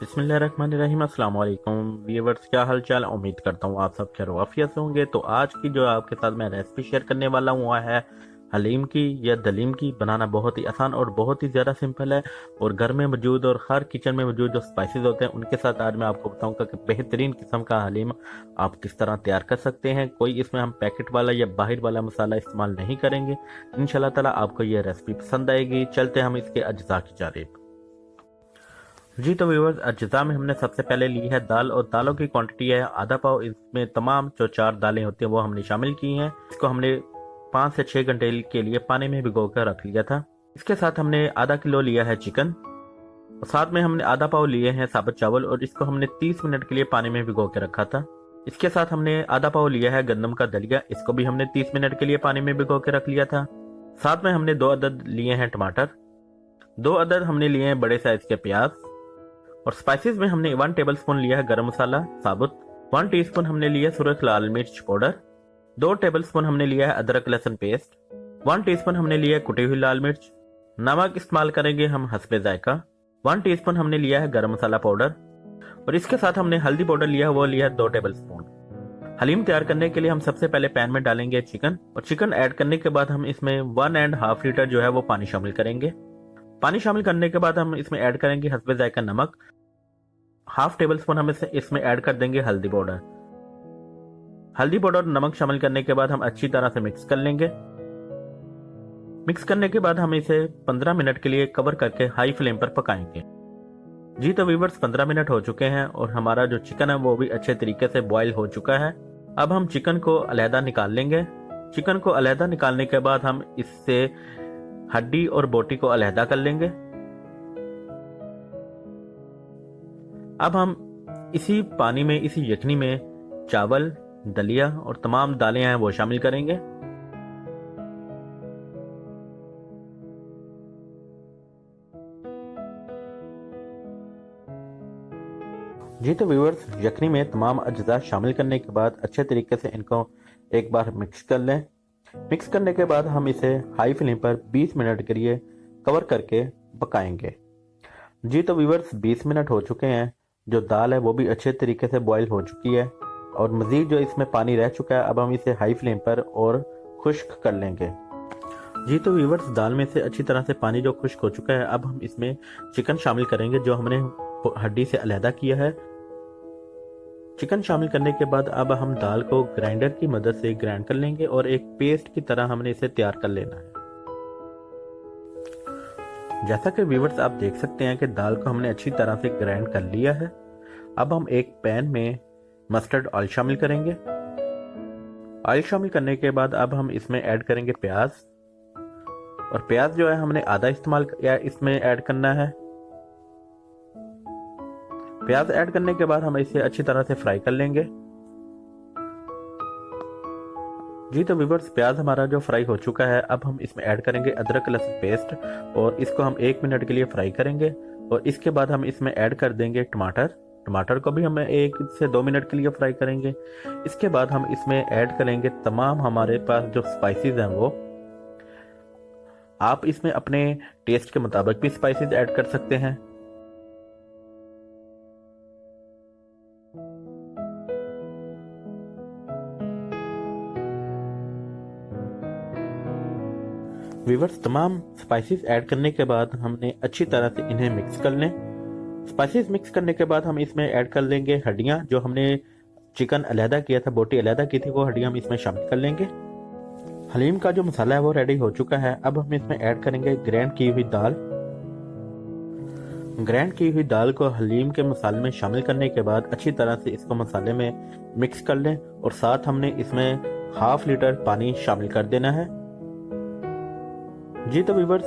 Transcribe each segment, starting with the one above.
बिस्मिल्लाहिर्रहमानिर्रहीम। अस्सलाम वालेकुम व्यूअर्स, क्या हाल चाल। उम्मीद करता हूँ आप सब खैर वाफियत से होंगे। तो आज की जो आपके साथ मैं रेसिपी शेयर करने वाला हूँ वह है हलीम की या दलीम की। बनाना बहुत ही आसान और बहुत ही ज़्यादा सिंपल है और घर में मौजूद और हर किचन में मौजूद जो स्पाइसेस होते हैं उनके साथ आज मैं आपको बताऊंगा कि बेहतरीन किस्म का हलीम आप किस तरह तैयार कर सकते हैं। कोई इसमें हम पैकेट वाला या बाहर वाला मसाला इस्तेमाल नहीं करेंगे। इंशाल्लाह ताला आपको यह रेसिपी पसंद आएगी। चलते हम इसके अज्जा की जानिब। जी तो व्यूअर्स, अज्जा में हमने सबसे पहले ली है दाल और दालों की क्वांटिटी है आधा पाव। इसमें तमाम जो 4 दालें होती हैं वो हमने शामिल की हैं। इसको हमने 5 से 6 घंटे के लिए पानी में भिगो कर रख लिया था। इसके साथ हमने आधा किलो लिया है चिकन और साथ में हमने आधा पाव लिए हैं साबुत चावल और इसको हमने 30 मिनट के लिए पानी में भिगो के रखा था। इसके साथ हमने आधा पाव लिया है गंदम का दलिया, इसको भी हमने 30 मिनट के लिए पानी में भिगो के रख लिया था। साथ में हमने 2 अदद लिए हैं टमाटर, 2 अदद हमने लिए हैं बड़े साइज के प्याज और स्पाइसेस में हमने 1 टेबलस्पून लिया है गरम मसाला साबुत, 1 टीस्पून हमने लिया है सुरख लाल मिर्च पाउडर, 2 टेबलस्पून हमने लिया है अदरक लहसुन पेस्ट, 1 टीस्पून हमने लिया है कुटी हुई लाल मिर्च। नमक इस्तेमाल करेंगे हम हस्बे जायका। 1 टीस्पून हमने लिया है गरम मसाला पाउडर और इसके साथ हमने हल्दी पाउडर लिया है, वो लिया है 2 टेबलस्पून। हलीम तैयार करने के लिए हम सबसे पहले पैन में डालेंगे चिकन और चिकन ऐड करने के बाद हम इसमें 1.5 लीटर जो है वो पानी शामिल करेंगे। पानी शामिल करने के बाद हम इसमें ऐड करेंगे हस्बे जायका नमक, 1/2 टेबलस्पून हम इसमें ऐड कर देंगे हल्दी पाउडर। हल्दी पाउडर और नमक शामिल करने के बाद हम अच्छी तरह से मिक्स कर लेंगे। मिक्स करने के बाद हम इसे 15 मिनट के लिए कवर करके हाई फ्लेम पर पकाएंगे। जी तो व्यूअर्स, 15 मिनट हो चुके हैं और हमारा जो चिकन है वो भी अच्छे तरीके से बॉयल हो चुका है। अब हम चिकन को अलहदा निकाल लेंगे। चिकन को अलहदा निकालने के बाद हम इससे हड्डी और बोटी को अलहदा कर लेंगे। अब हम इसी पानी में, इसी यखनी में चावल, दलिया और तमाम दालें हैं वो शामिल करेंगे। जी तो व्यूअर्स, यखनी में तमाम अज्जा शामिल करने के बाद अच्छे तरीके से इनको एक बार मिक्स कर लें। मिक्स करने के बाद हम इसे हाई फ्लेम पर 20 मिनट के लिए कवर करके पकाएंगे। जी तो व्यूअर्स, 20 मिनट हो चुके हैं। जो दाल है वो भी अच्छे तरीके से बॉईल हो चुकी है और मज़ीद जो इसमें पानी रह चुका है अब हम इसे हाई फ्लेम पर और खुश्क कर लेंगे। जी तो व्यूअर्स, दाल में से अच्छी तरह से पानी जो खुश्क हो चुका है अब हम इसमें चिकन शामिल करेंगे जो हमने हड्डी से अलहदा किया है। चिकन शामिल करने के बाद अब हम दाल को ग्राइंडर की मदद से ग्राइंड कर लेंगे और एक पेस्ट की तरह हमने इसे तैयार कर लेना है। जैसा कि व्यूअर्स आप देख सकते हैं कि दाल को हमने अच्छी तरह से ग्राइंड कर लिया है। अब हम एक पैन में मस्टर्ड ऑयल शामिल करेंगे। ऑयल शामिल करने के बाद अब हम इसमें ऐड करेंगे प्याज और प्याज जो है हमने आधा इस्तेमाल या इसमें ऐड करना है। प्याज ऐड करने के बाद हम इसे अच्छी तरह से फ्राई कर लेंगे। जी तो व्यूअर्स, प्याज हमारा जो फ्राई हो चुका है अब हम इसमें ऐड करेंगे अदरक लहसुन पेस्ट और इसको हम 1 मिनट के लिए फ्राई करेंगे और इसके बाद हम इसमें ऐड कर देंगे टमाटर। टमाटर को भी हम 1 से 2 मिनट के लिए फ्राई करेंगे। इसके बाद हम इसमें ऐड करेंगे तमाम हमारे पास जो स्पाइसेस हैं वो। आप इसमें अपने टेस्ट के मुताबिक भी स्पाइसेस ऐड कर सकते हैं। व्यूअर्स, तमाम स्पाइसेस ऐड करने के बाद हमने अच्छी तरह से इन्हें मिक्स कर लें। स्पाइसेस मिक्स करने के बाद हम इसमें ऐड कर लेंगे हड्डियां। जो हमने चिकन अलहदा किया था, बोटी अलहदा की थी, वो हड्डियां हम इसमें शामिल कर लेंगे। हलीम का जो मसाला है वो रेडी हो चुका है। अब हम इसमें ऐड करेंगे ग्राइंड की हुई दाल। ग्राइंड की हुई दाल को हलीम के मसाले में शामिल करने के बाद अच्छी तरह से इसको मसाले में मिक्स कर लें और साथ हमने इसमें 1/2 लीटर पानी शामिल कर देना है। जी तो व्यूअर्स,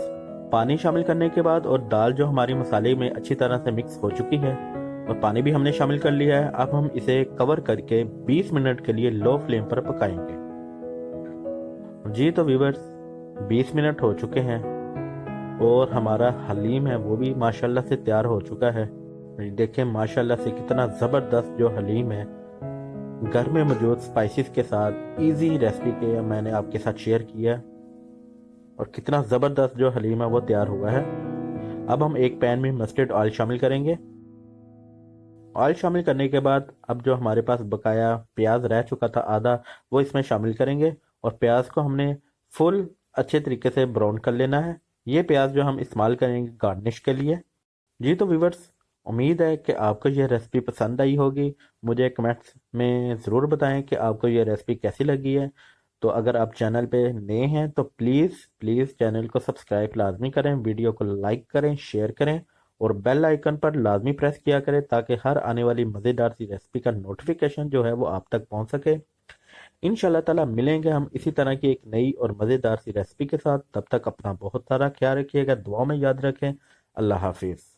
पानी शामिल करने के बाद और दाल जो हमारी मसाले में अच्छी तरह से मिक्स हो चुकी है और पानी भी हमने शामिल कर लिया है। अब हम इसे कवर करके 20 मिनट के लिए लो फ्लेम पर पकाएंगे। जी तो व्यूअर्स, 20 मिनट हो चुके हैं और हमारा हलीम है वो भी माशाल्लाह से तैयार हो चुका है। देखें माशाल्लाह से कितना ज़बरदस्त जो हलीम है, घर में मौजूद स्पाइसेस के साथ इजी रेसिपी के मैंने आपके साथ शेयर किया और कितना ज़बरदस्त जो हलीम है वो तैयार हुआ है। अब हम एक पैन में मस्टर्ड ऑयल शामिल करेंगे। ऑयल शामिल करने के बाद अब जो हमारे पास बकाया प्याज रह चुका था आधा, वो इसमें शामिल करेंगे और प्याज को हमने फुल अच्छे तरीके से ब्राउन कर लेना है। ये प्याज जो हम इस्तेमाल करेंगे गार्निश के लिए। जी तो व्यूवर्स, उम्मीद है कि आपको यह रेसिपी पसंद आई होगी। मुझे कमेंट्स में ज़रूर बताएं कि आपको यह रेसिपी कैसी लगी है। तो अगर आप चैनल पे नए हैं तो प्लीज़ प्लीज़ चैनल को सब्सक्राइब लाजमी करें, वीडियो को लाइक करें, शेयर करें और बेल आइकन पर लाजमी प्रेस किया करें ताकि हर आने वाली मज़ेदार सी रेसिपी का नोटिफिकेशन जो है वो आप तक पहुंच सके। इंशाल्लाह ताला मिलेंगे हम इसी तरह की एक नई और मज़ेदार सी रेसिपी के साथ। तब तक अपना बहुत सारा ख्याल रखिएगा, दुआ में याद रखें। अल्लाह हाफिज़।